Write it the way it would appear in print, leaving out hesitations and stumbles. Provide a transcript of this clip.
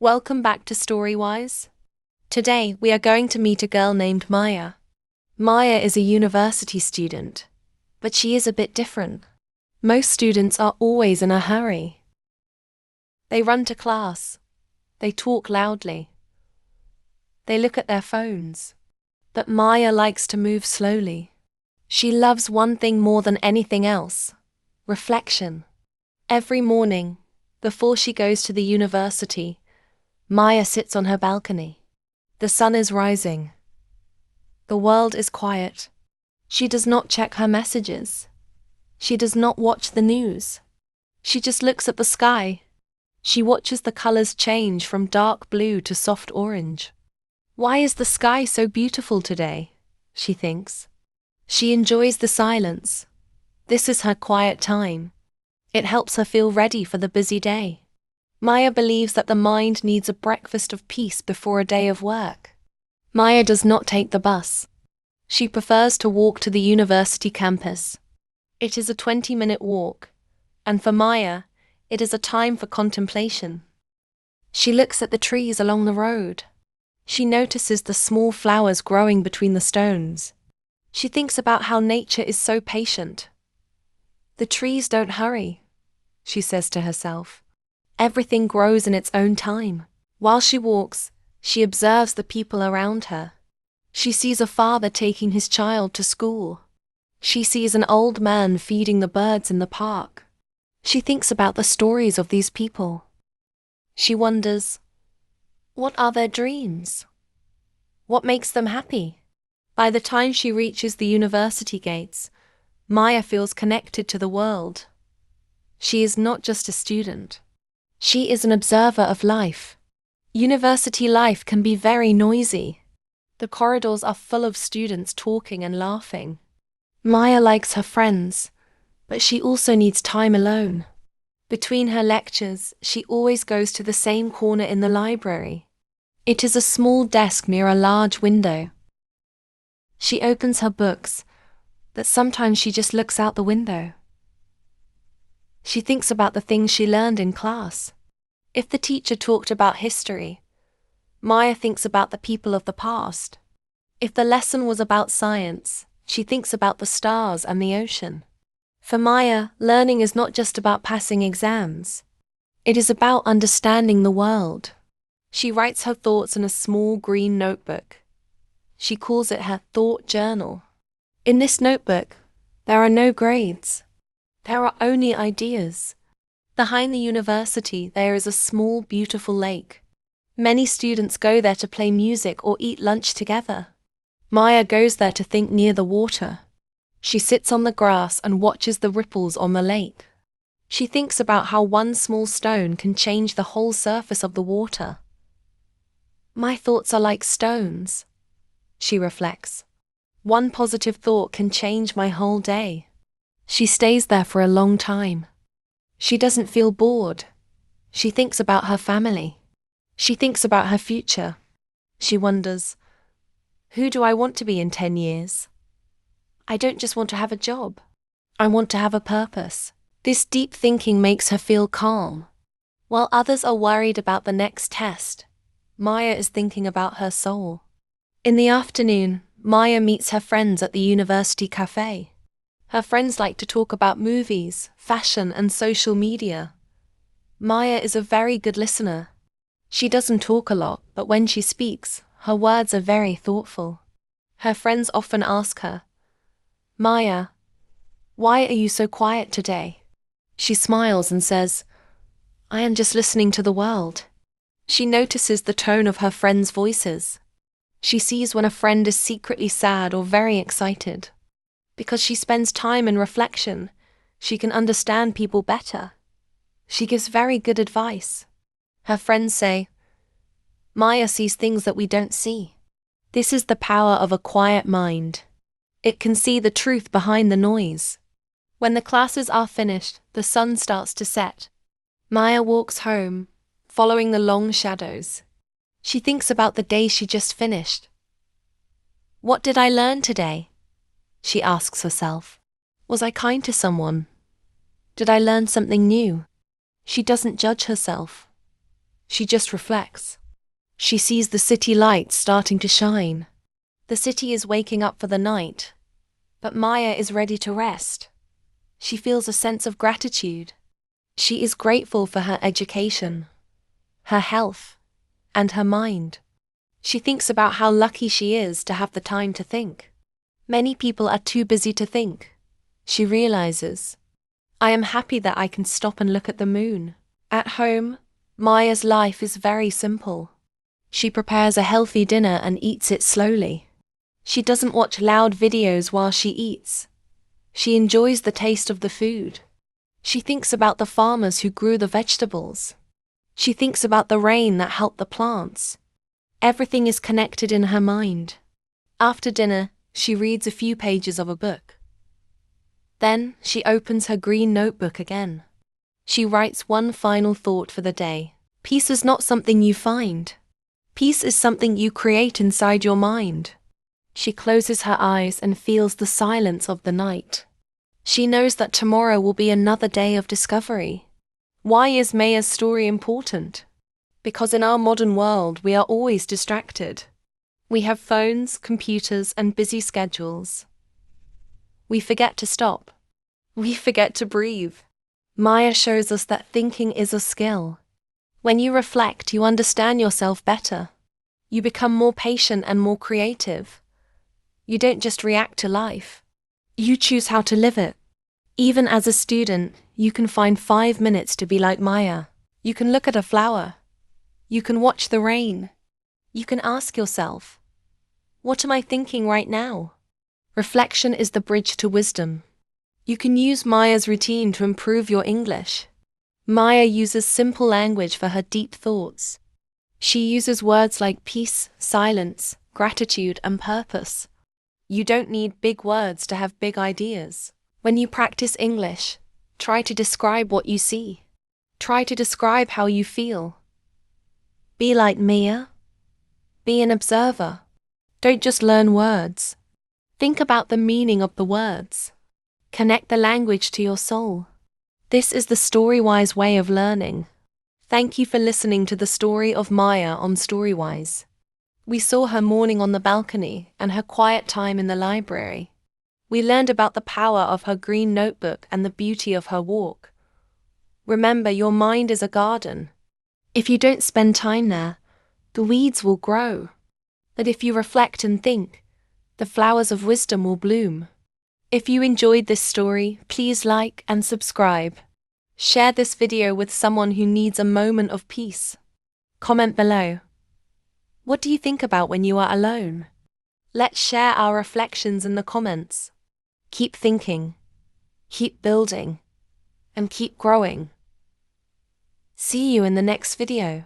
Welcome back to Storywise. Today, we are going to meet a girl named Maya. Maya is a university student, but she is a bit different. Most students are always in a hurry. They run to class. They talk loudly. They look at their phones. But Maya likes to move slowly. She loves one thing more than anything else: reflection. Every morning, before she goes to the university, Maya sits on her balcony. The sun is rising. The world is quiet. She does not check her messages. She does not watch the news. She just looks at the sky. She watches the colors change from dark blue to soft orange. Why is the sky so beautiful today? She thinks. She enjoys the silence. This is her quiet time. It helps her feel ready for the busy day. Maya believes that the mind needs a breakfast of peace before a day of work. Maya does not take the bus. She prefers to walk to the university campus. It is a 20-minute walk, and for Maya, it is a time for contemplation. She looks at the trees along the road. She notices the small flowers growing between the stones. She thinks about how nature is so patient. The trees don't hurry, she says to herself. Everything grows in its own time. While she walks, she observes the people around her. She sees a father taking his child to school. She sees an old man feeding the birds in the park. She thinks about the stories of these people. She wonders, what are their dreams? What makes them happy? By the time she reaches the university gates, Maya feels connected to the world. She is not just a student. She is an observer of life. University life can be very noisy. The corridors are full of students talking and laughing. Maya likes her friends, but she also needs time alone. Between her lectures, she always goes to the same corner in the library. It is a small desk near a large window. She opens her books, but sometimes she just looks out the window. She thinks about the things she learned in class. If the teacher talked about history, Maya thinks about the people of the past. If the lesson was about science, she thinks about the stars and the ocean. For Maya, learning is not just about passing exams. It is about understanding the world. She writes her thoughts in a small green notebook. She calls it her thought journal. In this notebook, there are no grades. There are only ideas. Behind the university, there is a small, beautiful lake. Many students go there to play music or eat lunch together. Maya goes there to think near the water. She sits on the grass and watches the ripples on the lake. She thinks about how one small stone can change the whole surface of the water. My thoughts are like stones, she reflects. One positive thought can change my whole day. She stays there for a long time. She doesn't feel bored. She thinks about her family. She thinks about her future. She wonders, who do I want to be in 10 years? I don't just want to have a job. I want to have a purpose. This deep thinking makes her feel calm. While others are worried about the next test, Maya is thinking about her soul. In the afternoon, Maya meets her friends at the university cafe. Her friends like to talk about movies, fashion, and social media. Maya is a very good listener. She doesn't talk a lot, but when she speaks, her words are very thoughtful. Her friends often ask her, Maya, why are you so quiet today? She smiles and says, I am just listening to the world. She notices the tone of her friends' voices. She sees when a friend is secretly sad or very excited. Because she spends time in reflection, she can understand people better. She gives very good advice. Her friends say, Maya sees things that we don't see. This is the power of a quiet mind. It can see the truth behind the noise. When the classes are finished, the sun starts to set. Maya walks home, following the long shadows. She thinks about the day she just finished. What did I learn today? She asks herself. Was I kind to someone? Did I learn something new? She doesn't judge herself. She just reflects. She sees the city lights starting to shine. The city is waking up for the night, but Maya is ready to rest. She feels a sense of gratitude. She is grateful for her education, her health, and her mind. She thinks about how lucky she is to have the time to think. Many people are too busy to think. She realizes, I am happy that I can stop and look at the moon. At home, Maya's life is very simple. She prepares a healthy dinner and eats it slowly. She doesn't watch loud videos while she eats. She enjoys the taste of the food. She thinks about the farmers who grew the vegetables. She thinks about the rain that helped the plants. Everything is connected in her mind. After dinner, she reads a few pages of a book. Then, she opens her green notebook again. She writes one final thought for the day. Peace is not something you find. Peace is something you create inside your mind. She closes her eyes and feels the silence of the night. She knows that tomorrow will be another day of discovery. Why is Maya's story important? Because in our modern world, we are always distracted. We have phones, computers, and busy schedules. We forget to stop. We forget to breathe. Maya shows us that thinking is a skill. When you reflect, you understand yourself better. You become more patient and more creative. You don't just react to life. You choose how to live it. Even as a student, you can find 5 minutes to be like Maya. You can look at a flower. You can watch the rain. You can ask yourself, what am I thinking right now? Reflection is the bridge to wisdom. You can use Maya's routine to improve your English. Maya uses simple language for her deep thoughts. She uses words like peace, silence, gratitude, and purpose. You don't need big words to have big ideas. When you practice English, try to describe what you see. Try to describe how you feel. Be like Maya. Be an observer. Don't just learn words. Think about the meaning of the words. Connect the language to your soul. This is the Storywise way of learning. Thank you for listening to the story of Maya on Storywise. We saw her morning on the balcony and her quiet time in the library. We learned about the power of her green notebook and the beauty of her walk. Remember, your mind is a garden. If you don't spend time there, the weeds will grow. But if you reflect and think, the flowers of wisdom will bloom. If you enjoyed this story, please like and subscribe. Share this video with someone who needs a moment of peace. Comment below. What do you think about when you are alone? Let's share our reflections in the comments. Keep thinking, keep building, and keep growing. See you in the next video.